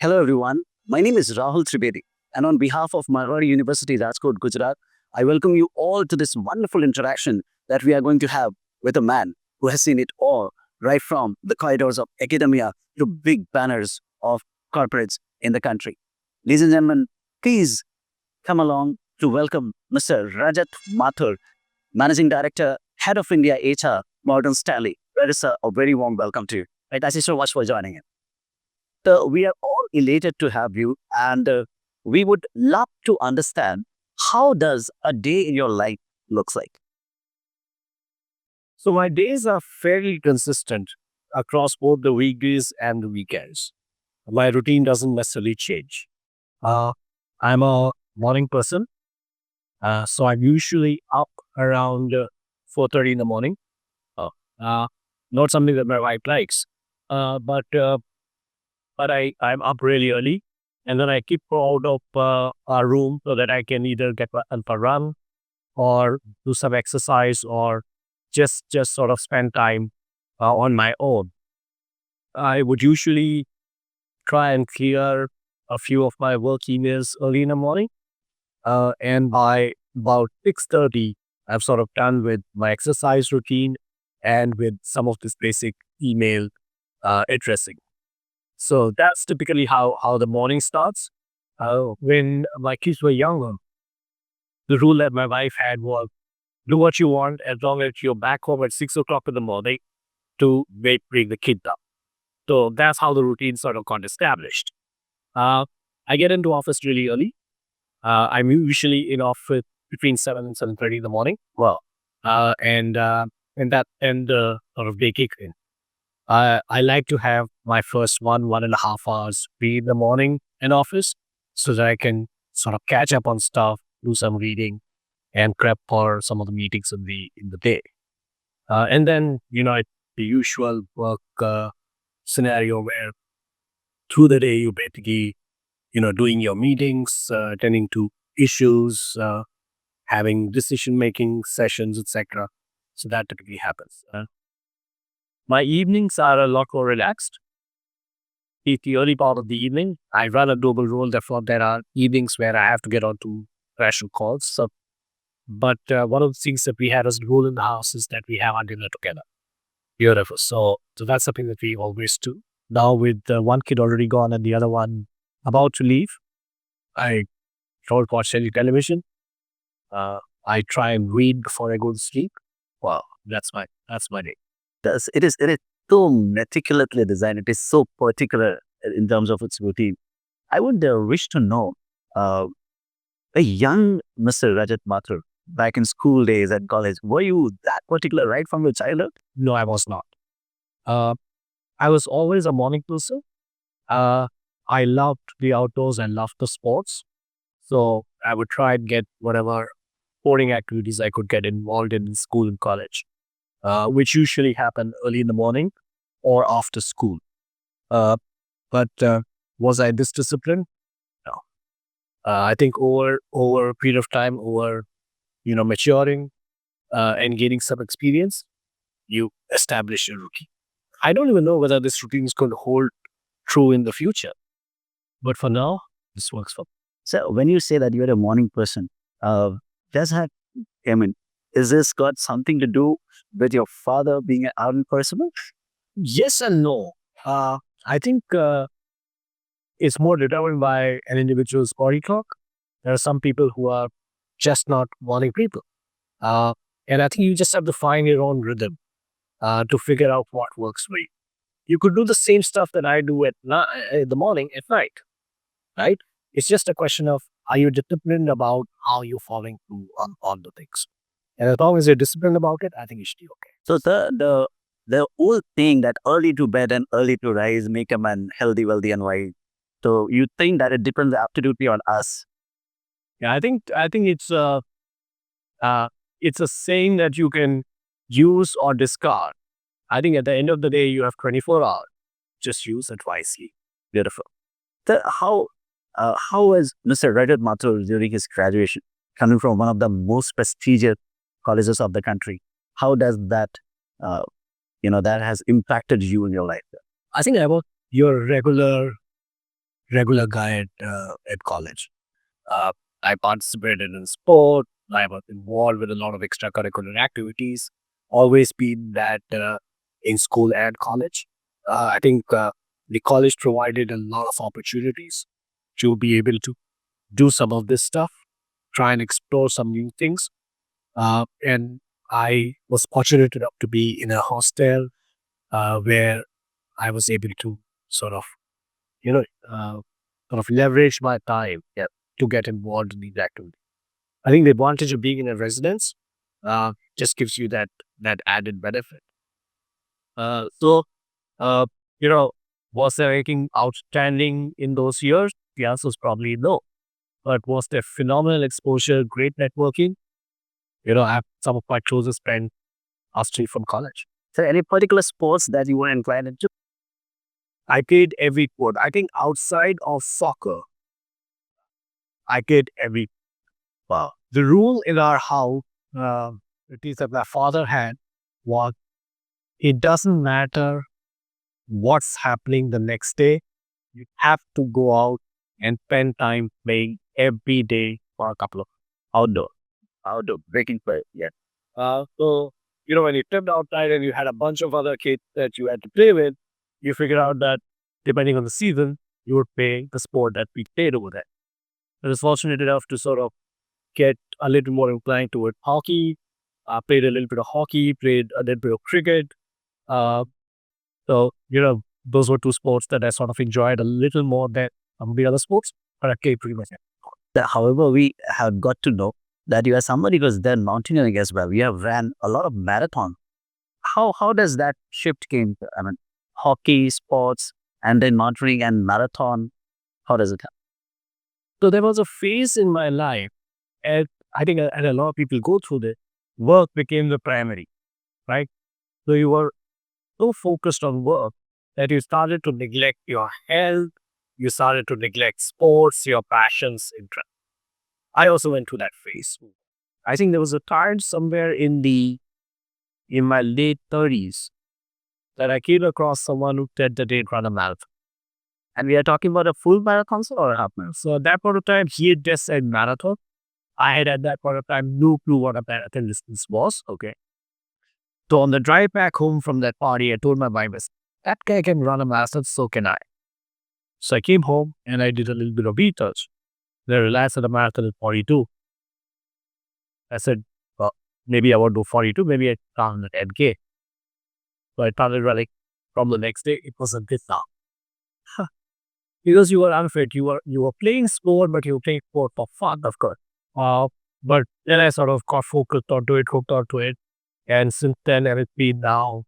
Hello, everyone. My name is Rahul Trivedi, and on behalf of Marwari University, Rajkot, Gujarat, I welcome you all to this wonderful interaction that we are going to have with a man who has seen it all, right from the corridors of academia to big banners of corporates in the country. Ladies and gentlemen, please come along to welcome Mr. Rajat Mathur, Managing Director, Head of India HR, Morgan Stanley. That is a very warm welcome to you. Right, thank you so much for joining in. We are all elated to have you, and we would love to understand how does a day in your life looks like. So my days are fairly consistent across both the weekdays and the weekends. My routine doesn't necessarily change. Uh, I'm a morning person, so I'm usually up around 4:30 in the morning. Uh, uh, Not something that my wife likes, but I'm up really early, and then I keep out of our room so that I can either get a run or do some exercise or just sort of spend time on my own. I would usually try and clear a few of my work emails early in the morning, and by about 6:30, I've sort of done with my exercise routine and with some of this basic email addressing. So that's typically how the morning starts. When my kids were younger, the rule that my wife had was do what you want as long as you're back home at 6 o'clock in the morning to bring the kid up. So that's how the routine sort of got established. Uh, I get into office really early. I'm usually in office between 7 and 7:30 in the morning. Well, And the sort of day kicks in. I like to have my first 1.5 hours be in the morning in office so that I can sort of catch up on stuff, do some reading, and prep for some of the meetings in the day. And then it's the usual work scenario where through the day you basically doing your meetings, attending to issues, having decision making sessions, etc. So that typically happens. My evenings are a lot more relaxed. It's the early part of the evening. I run a global role, therefore there are evenings where I have to get onto crashing calls. But one of the things that we had as a rule in the house is that we have our dinner together. Beautiful. So that's something that we always do. Now with one kid already gone and the other one about to leave, I don't watch any television. I try and read before I go to sleep. wow. That's my day. It is so meticulously designed. It is so particular in terms of its routine. I would wish to know uh, a young Mr. Rajat Mathur back in school days at college. Were you that particular right from your childhood? No, I was not. Uh, I was always a morning person. Uh, I loved the outdoors and loved the sports. So I would try and get whatever sporting activities I could get involved in school and college, which usually happen early in the morning or after school. But was I this disciplined? No. I think over a period of time, over maturing and gaining some experience, you establish a routine. I don't even know whether this routine is going to hold true in the future, but for now, this works for me. So when you say that you're a morning person, uh, does that, I mean, is this got something to do with your father being an army person? Yes and no. I think it's more determined by an individual's body clock. There are some people who are just not morning people. Uh, and I think you just have to find your own rhythm to figure out what works for you. You could do the same stuff that I do in the morning at night, right? It's just a question of are you disciplined about how you're following through on the things. And as long as you're disciplined about it, I think you should be okay. So the old saying that early to bed and early to rise make a man healthy, wealthy, and wise. So you think that it depends absolutely on us. Yeah, I think it's a saying that you can use or discard. I think at the end of the day, you have 24 hours. Just use it wisely. Beautiful. How was Mr. Rajat Mathur during his graduation, coming from one of the most prestigious colleges of the country? How does that, uh, that has impacted you in your life? I think I was your regular regular guy at college. Uh, I participated in sport. I was involved with a lot of extracurricular activities. Always been that in school and college. I think the college provided a lot of opportunities to be able to do some of this stuff, try and explore some new things. And I was fortunate enough to be in a hostel where I was able to sort of, you know, uh, sort of leverage my time, yeah, to get involved in these activities. I think the advantage of being in a residence just gives you that added benefit. So, uh, you know, was there anything outstanding in those years? The answer is probably no. But was there phenomenal exposure, great networking? I have some of my closest friends are straight from college. So any particular sports that you were inclined into? I played every sport. I think outside of soccer, I played every. Wow. The rule in our house, it is that my father had, was it doesn't matter what's happening the next day. You have to go out and spend time playing every day for a couple of outdoor. Outdoor, breaking point. Yeah. So, when you stepped outside and you had a bunch of other kids that you had to play with, you figure out that depending on the season, you would play the sport that we played over there. I was fortunate enough to sort of get a little more inclined toward hockey. I played a little bit of hockey, played a little bit of cricket. Uh, so, those were two sports that I sort of enjoyed a little more than the other sports, but I played pretty much. However, we have got to know that you are somebody who was then mountaineering as well. You have ran a lot of marathon. How does that shift came? I mean, hockey, sports, and then mountaineering and marathon. How does it happen? So there was a phase in my life, and I think and a lot of people go through this, work became the primary, right? So you were so focused on work that you started to neglect your health, you started to neglect sports, your passions, interests. I also went through that phase. I think there was a time somewhere in my late 30s that I came across someone who said that they'd run a marathon. And we are talking about a full marathon or a half marathon. So at that point of time, he had just said marathon. I had at that point of time no clue what a marathon distance was. Okay. So on the drive back home from that party, I told my wife, that guy can run a marathon, so can I. So I came home and I did a little bit of research. Then I realized that the marathon is 42. I said, well, maybe I won't do 42, maybe I can't at 10K. So I started running from the next day. It was a bit now. Because you were unfit, you were playing sport, but you were playing sport for fun, of course. But then I sort of got focused onto it, hooked onto it. And since then, it's been now,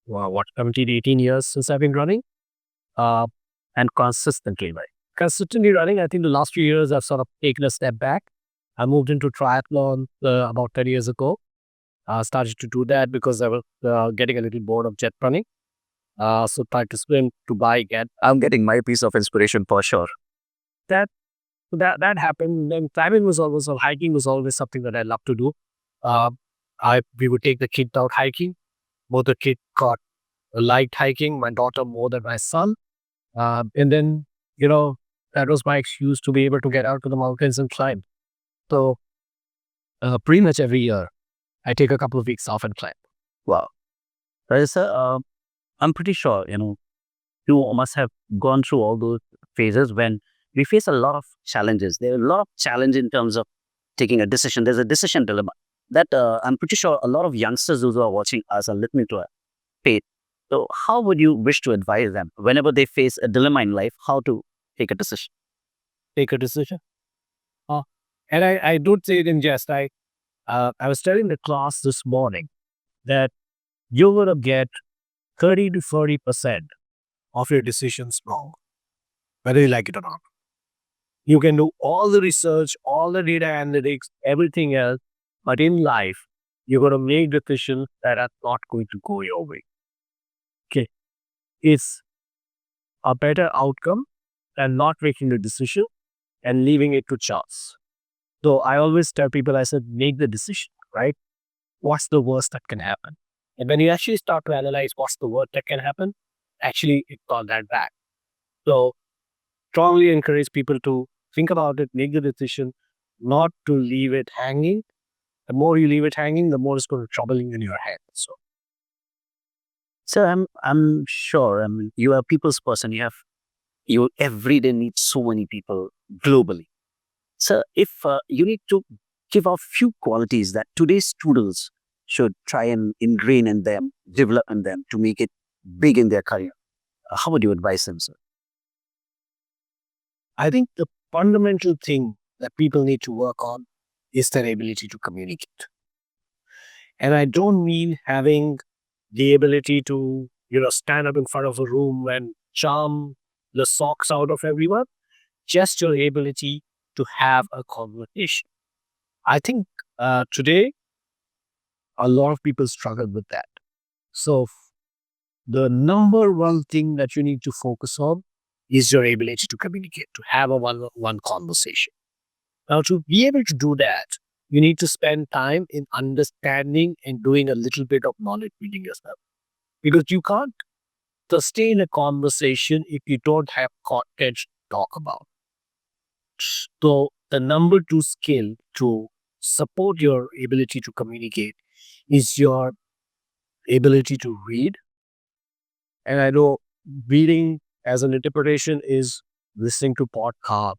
17, 18 years since I've been running. And consistently, right? Consistently running, I think the last few years I've sort of taken a step back. I moved into triathlon about 10 years ago. I started to do that because I was getting a little bored of jet running. So tried to swim, to bike, and I'm getting my piece of inspiration for sure. that happened. Then climbing was always, or hiking was always something that I love to do. We would take the kids out hiking. Both the kids liked hiking. My daughter more than my son. And then that was my excuse to be able to get out to the mountains and climb. So pretty much every year, I take a couple of weeks off and climb. Wow. Right, sir, I'm pretty sure, you must have gone through all those phases when we face a lot of challenges. There are a lot of challenge in terms of taking a decision. There's a decision dilemma that I'm pretty sure a lot of youngsters who are watching us are listening to it. So how would you wish to advise them whenever they face a dilemma in life, how to take a decision? Take a decision. And I don't say it in jest. I was telling the class this morning that you're going to get 30 to 40% of your decisions wrong, whether you like it or not. You can do all the research, all the data analytics, everything else, but in life, you're going to make decisions that are not going to go your way. Okay. It's a better outcome than not making the decision and leaving it to chance. So I always tell people, I said, make the decision, right? What's the worst that can happen? And when you actually start to analyze what's the worst that can happen, actually it's not that bad. So strongly encourage people to think about it, make the decision, not to leave it hanging. The more you leave it hanging, the more it's going to trouble you in your head. So So I'm sure. I mean, you are a people's person. You every day meet so many people globally. So if you need to give out few qualities that today's students should try and ingrain in them, develop in them to make it big in their career, how would you advise them, sir? I think the fundamental thing that people need to work on is their ability to communicate. And I don't mean having the ability to, stand up in front of a room and charm the socks out of everyone, just your ability to have a conversation. I think today a lot of people struggle with that. So the number one thing that you need to focus on is your ability to communicate, to have a one-on-one conversation. Now, to be able to do that, you need to spend time in understanding and doing a little bit of knowledge building yourself. Because you can't sustain a conversation if you don't have content to talk about. So, the number two skill to support your ability to communicate is your ability to read. And I know reading as an interpretation is listening to podcast,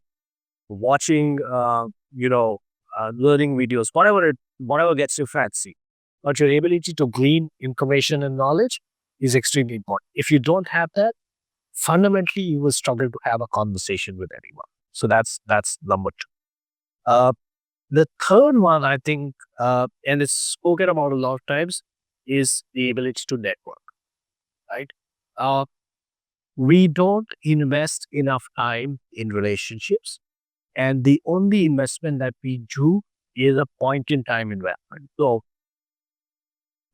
watching, learning videos, whatever gets you fancy. But your ability to glean information and knowledge is extremely important. If you don't have that, fundamentally you will struggle to have a conversation with anyone. So that's number two. The third one, I think, and it's spoken about a lot of times, is the ability to network. Right? Uh, we don't invest enough time in relationships, and the only investment that we do is a point in time investment. So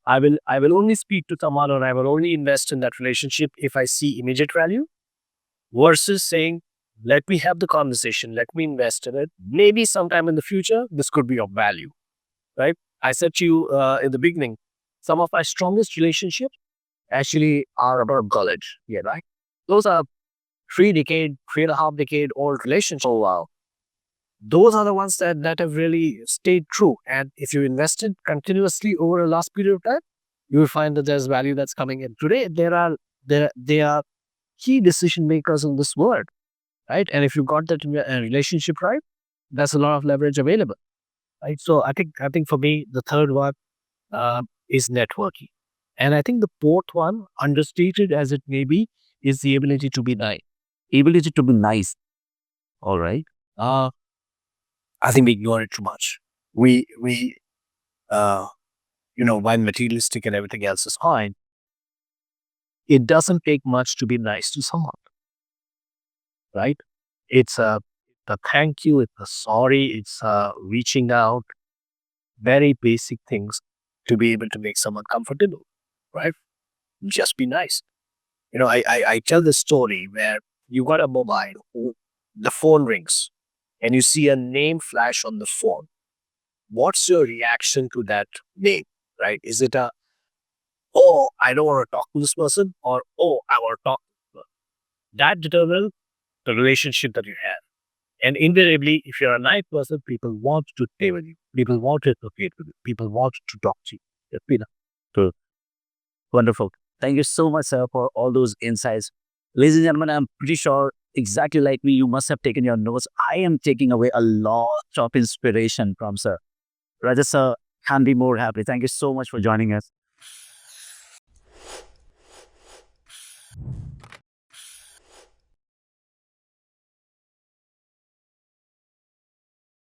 I will only speak to someone, or I will only invest in that relationship if I see immediate value, versus saying, let me have the conversation, let me invest in it. Maybe sometime in the future, this could be of value, right? I said to you in the beginning, some of my strongest relationships actually are about college. Yeah, right? Those are 3.5 decade old relationships. Oh, wow. Those are the ones that have really stayed true. And if you invested continuously over a last period of time, you will find that there's value that's coming in. Today, they are key decision makers in this world, right? And if you got that relationship right, that's a lot of leverage available, right? So I think for me, the third one is networking, and I think the fourth one, understated as it may be, is the ability to be nice. Ability to be nice. All right. Uh, I think we ignore it too much. We while materialistic and everything else is fine, it doesn't take much to be nice to someone, right? It's a thank you, it's a sorry, it's reaching out, very basic things to be able to make someone comfortable, right? Just be nice. I tell this story where you got a mobile, the phone rings, and you see a name flash on the phone. What's your reaction to that name, right? Is it a, oh, I don't want to talk to this person, or, oh, I want to talk to this person? That determines the relationship that you have. And invariably, if you're a nice person, people want to stay with you. People want to associate with you. People want to talk to you. Just be nice. True. Wonderful. Thank you so much, sir, for all those insights. Ladies and gentlemen, I'm pretty sure exactly like me, you must have taken your notes. I am taking away a lot of inspiration from sir. Raja sir, can't be more happy. Thank you so much for joining us.